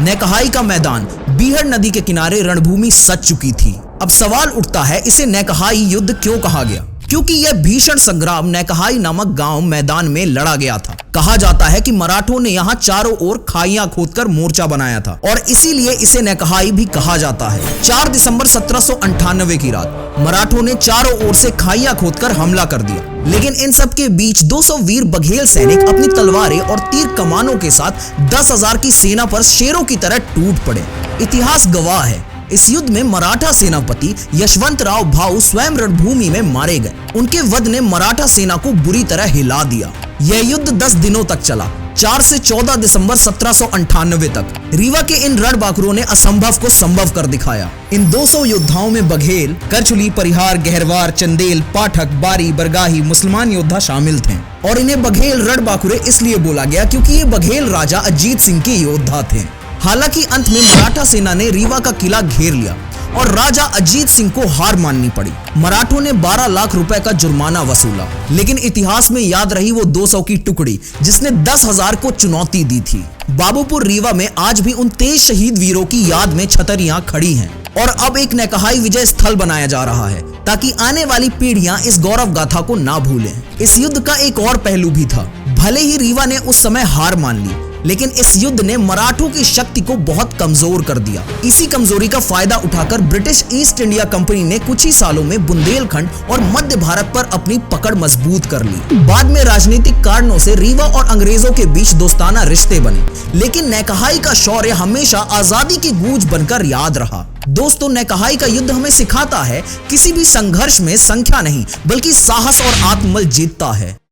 नैकहाई का मैदान बीहड़ नदी के किनारे रणभूमि सज चुकी थी। अब सवाल उठता है, इसे नैकहाई युद्ध क्यों कहा गया? क्योंकि यह भीषण संग्राम नैकहाई नामक गांव मैदान में लड़ा गया था। कहा जाता है कि मराठों ने यहाँ चारों ओर खाइयां खोदकर मोर्चा बनाया था और इसीलिए इसे नैकहाई भी कहा जाता है। 4 दिसंबर 1798 की रात मराठों ने चारों ओर से खाइयां खोदकर हमला कर दिया, लेकिन इन सब के बीच 200 वीर बघेल सैनिक अपनी तलवारें और तीर कमानों के साथ 10,000 की सेना पर शेरों की तरह टूट पड़े। इतिहास गवाह है, इस युद्ध में मराठा सेनापति यशवंतराव भाऊ स्वयं रणभूमि में मारे गए। उनके वध ने मराठा सेना को बुरी तरह हिला दिया। यह युद्ध 10 दिनों तक चला, 4 से 14 दिसंबर 1798 तक। रीवा के इन रणबांकुरों ने असंभव को संभव कर दिखाया। इन 200 योद्धाओं में बघेल, करचुली, परिहार, गहरवार, चंदेल, पाठक, बारी, बरगाही मुसलमान योद्धा शामिल थे और इन्हें बघेल रणबांकुरे इसलिए बोला गया क्योंकि ये बघेल राजा अजीत सिंह के योद्धा थे। हालांकि अंत में मराठा सेना ने रीवा का किला घेर लिया और राजा अजीत सिंह को हार माननी पड़ी। मराठों ने 12 लाख रुपए का जुर्माना वसूला, लेकिन इतिहास में याद रही वो 200 की टुकड़ी जिसने 10,000 को चुनौती दी थी। बाबूपुर रीवा में आज भी उन 23 शहीद वीरों की याद में छतरियां खड़ी हैं और अब एक नैकहाई विजय स्थल बनाया जा रहा है ताकि आने वाली पीढ़ियां इस गौरव गाथा को ना भूलें। इस युद्ध का एक और पहलू भी था। भले ही रीवा ने उस समय हार मान ली, लेकिन इस युद्ध ने मराठों की शक्ति को बहुत कमजोर कर दिया। इसी कमजोरी का फायदा उठाकर ब्रिटिश ईस्ट इंडिया कंपनी ने कुछ ही सालों में बुंदेलखंड और मध्य भारत पर अपनी पकड़ मजबूत कर ली। बाद में राजनीतिक कारणों से रीवा और अंग्रेजों के बीच दोस्ताना रिश्ते बने, लेकिन नैकहाई का शौर्य हमेशा आजादी की गूंज बनकर याद रहा। दोस्तों, नैकहाई का युद्ध हमें सिखाता है किसी भी संघर्ष में संख्या नहीं बल्कि साहस और आत्मबल जीतता है।